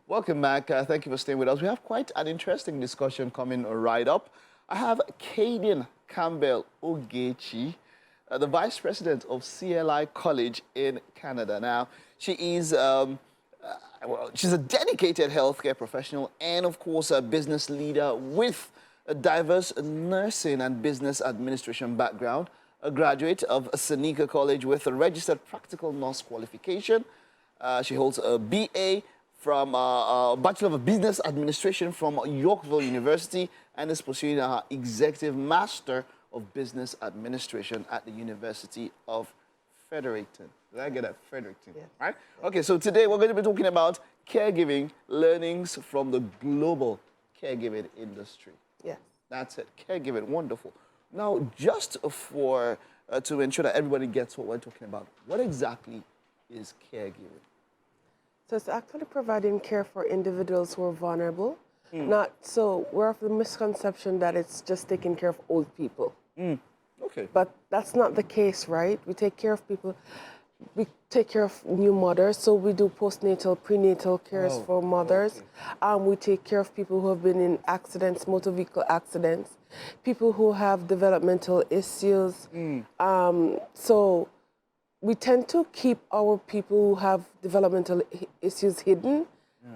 Welcome back. Thank you for staying with us. We have quite an interesting discussion coming right up. I have Kaydene Cambell Ogechi, the Vice President of CLI College in Canada. Now, she is she's a dedicated healthcare professional and, of course, a business leader with a diverse nursing and business administration background, a graduate of CLI College with a registered practical nurse qualification. She holds a BA from a Bachelor of Business Administration from Yorkville University and is pursuing her Executive Master of Business Administration at the University of Fredericton. Did I get that? Fredericton, yeah. Right? Okay, so today we're going to be talking about caregiving learnings from the global caregiving industry. Yes. That's it, caregiving, wonderful. Now, just for, to ensure that everybody gets what we're talking about, what exactly is caregiving? So it's actually providing care for individuals who are vulnerable. So we're of the misconception that it's just taking care of old people. Okay. But that's not the case, right? We take care of people. We take care of new mothers, so we do postnatal, prenatal cares for mothers. Okay. We take care of people who have been in accidents, motor vehicle accidents, people who have developmental issues. So we tend to keep our people who have developmental issues hidden,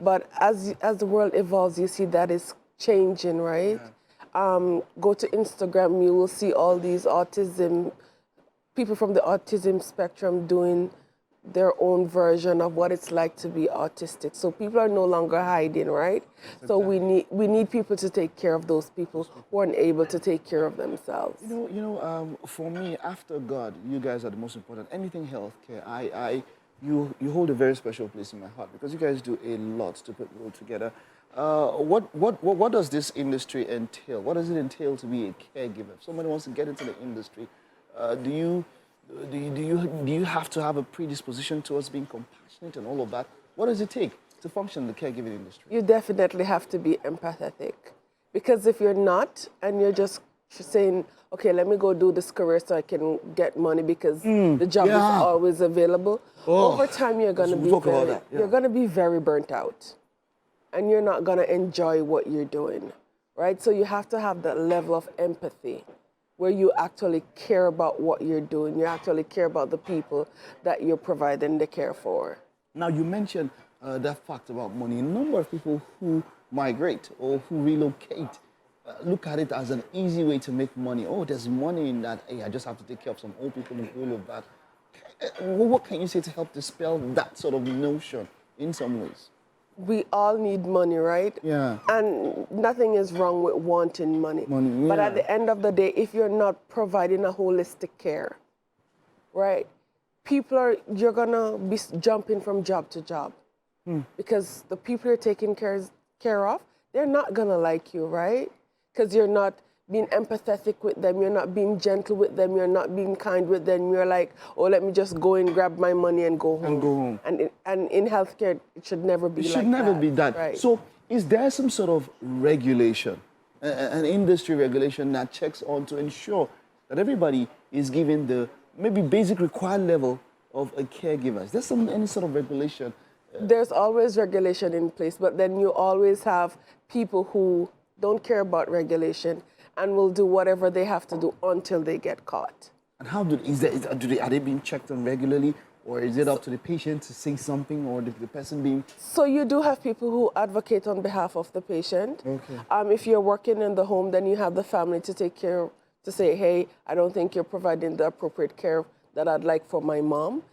but as the world evolves, you see that is changing, right? Go to Instagram, you will see all these people from the autism spectrum doing their own version of what it's like to be autistic. So people are no longer hiding, right? So we need people to take care of those people who aren't able to take care of themselves. For me, after God, you guys are the most important. Anything healthcare, you hold a very special place in my heart because you guys do a lot to put people together. What does this industry entail? What does it entail to be a caregiver? If somebody wants to get into the industry, do you have to have a predisposition towards being compassionate and all of that? What does it take to function in the caregiving industry? You definitely have to be empathetic, because if you're not and you're just saying, okay, let me go do this career so I can get money because the job is always available, over time you're going to be very burnt out and you're not going to enjoy what you're doing, right? So you have to have that level of empathy where you actually care about what you're doing. You actually care about the people that you're providing the care for. Now, you mentioned that fact about money. A number of people who migrate or who relocate look at it as an easy way to make money. Oh, there's money in that. Hey, I just have to take care of some old people and all of that. What can you say to help dispel that sort of notion in some ways? We all need money, right? Yeah. And nothing is wrong with wanting money. But at the end of the day, if you're not providing a holistic care, right, you're gonna be jumping from job to job because the people you're taking care of, they're not gonna like you, right? Because you're not being empathetic with them, you're not being gentle with them, you're not being kind with them. You're like, oh, let me just go and grab my money and go home. And in healthcare, it should never be like that. It should never be that. Right. So is there some sort of regulation, an industry regulation that checks on to ensure that everybody is given the maybe basic required level of a caregiver? Is there any sort of regulation? There's always regulation in place, but then you always have people who don't care about regulation and will do whatever they have to do until they get caught. And how are they being checked on regularly, or is it up to the patient to say something, or the person being? So you do have people who advocate on behalf of the patient. Okay. If you're working in the home, then you have the family to take care, to say, hey, I don't think you're providing the appropriate care that I'd like for my mom.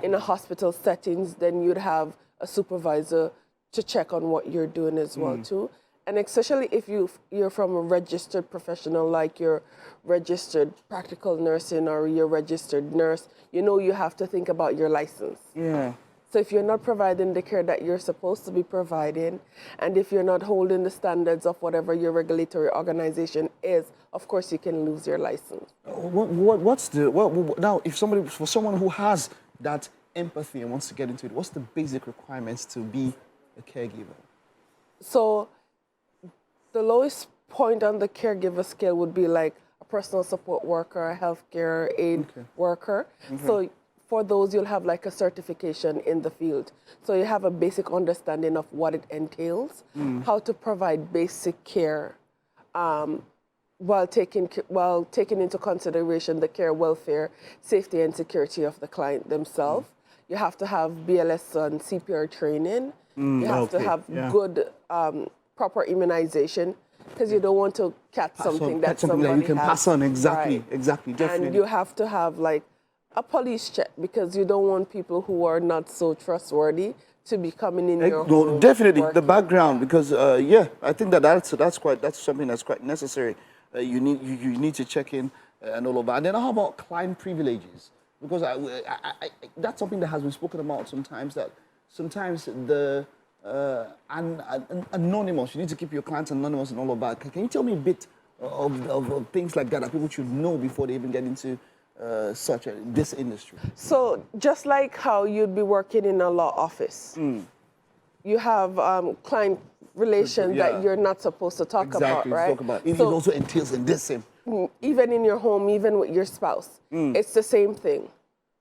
In a hospital settings, then you'd have a supervisor to check on what you're doing as well too. And especially if you're from a registered professional, like you're registered practical nursing or you're registered nurse, you have to think about your license. Yeah. So if you're not providing the care that you're supposed to be providing, and if you're not holding the standards of whatever your regulatory organization is, of course you can lose your license. Now, for someone who has that empathy and wants to get into it, what's the basic requirements to be a caregiver? So the lowest point on the caregiver scale would be like a personal support worker, a healthcare aid worker. So for those, you'll have like a certification in the field. So you have a basic understanding of what it entails, how to provide basic care while taking into consideration the care, welfare, safety, and security of the client themselves. You have to have BLS and CPR training. You have to have good, proper immunization, because you don't want to catch something that you can has. pass on. Exactly, Right. exactly, definitely. And you have to have like a police check, because you don't want people who are not so trustworthy to be coming in your home. No, definitely working. the background, because that's something that's quite necessary. You need to check in and all of that. And then how about client privileges? Because that's something that has been spoken about sometimes. That sometimes the anonymous, you need to keep your clients anonymous and all of that. Can you tell me a bit of things like that people should know before they even get into this industry? So just like how you'd be working in a law office, you have client relations that you're not supposed to talk about, right? It also entails in this same. Even in your home, even with your spouse, it's the same thing,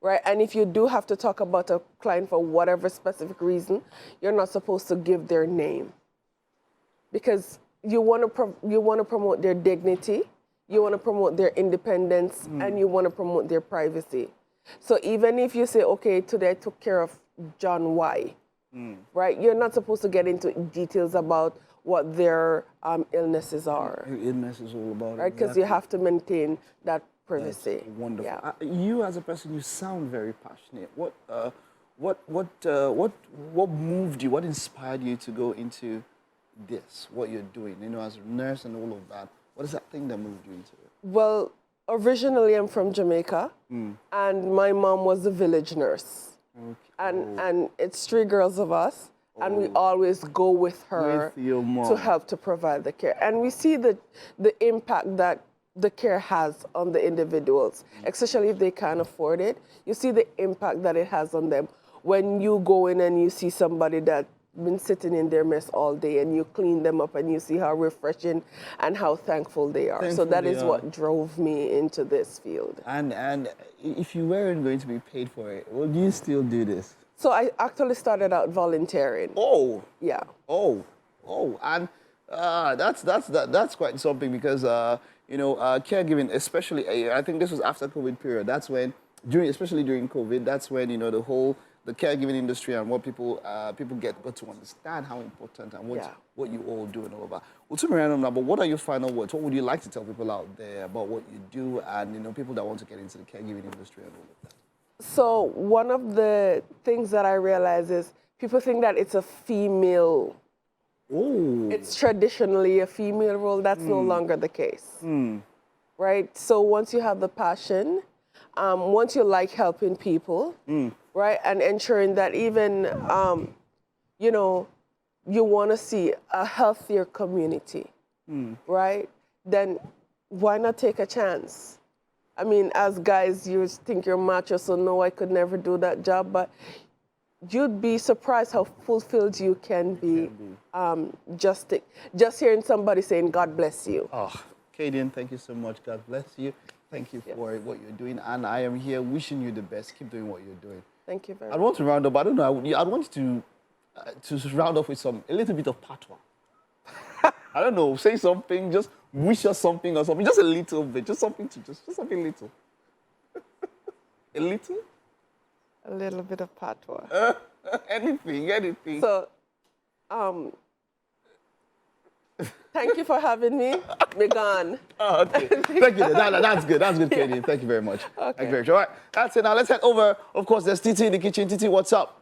right? And if you do have to talk about a client for whatever specific reason, you're not supposed to give their name, because you want to promote their dignity, you want to promote their independence, and you want to promote their privacy. So even if you say, okay, today I took care of John Y, right? You're not supposed to get into details about what their illnesses are. Illness is all about, right? Because you have to maintain that privacy. That's wonderful. Yeah. You as a person, you sound very passionate. What moved you? What inspired you to go into this? What you're doing? As a nurse and all of that. What is that thing that moved you into it? Well, originally I'm from Jamaica, and my mom was a village nurse. Okay. And it's 3 girls of us, and we always go with her to help to provide the care. And we see the impact that the care has on the individuals, especially if they can't afford it. You see the impact that it has on them when you go in and you see somebody that's been sitting in their mess all day, and you clean them up and you see how refreshing and how thankful they are. So that is what drove me into this field. And if you weren't going to be paid for it, would you still do this? So I actually started out volunteering. Oh. Yeah. Oh. And that's quite something, because caregiving, especially I think this was after COVID period. That's when especially during COVID, that's when the caregiving industry and what people got to understand how important and what you all do and all of that. Well, to me random now, but what are your final words? What would you like to tell people out there about what you do and people that want to get into the caregiving industry and all of that? So one of the things that I realize is people think that it's a female. Oh. It's traditionally a female role. That's no longer the case. Right? So once you have the passion, once you like helping people, right, and ensuring that even, you want to see a healthier community, right, then why not take a chance? I mean, as guys, you think you're macho, so no, I could never do that job, but you'd be surprised how fulfilled you can be. Just hearing somebody saying, God bless you. Oh, Kaydene, thank you so much. God bless you. Thank you for what you're doing, and I am here wishing you the best. Keep doing what you're doing. Thank you very much. I want to round up. I don't know. I want you to round off with a little bit of patois. I don't know. Say something. Just wish us something or something. Just a little bit. Just something little. A little. A little bit of patois. Anything. So, thank you for having me. Megan. Oh, okay. Thank you. That's good. That's good, Kaydene. Thank you very much. Okay. Thank you very much. All right. That's it. Now let's head over. Of course, there's Titi in the kitchen. Titi, what's up?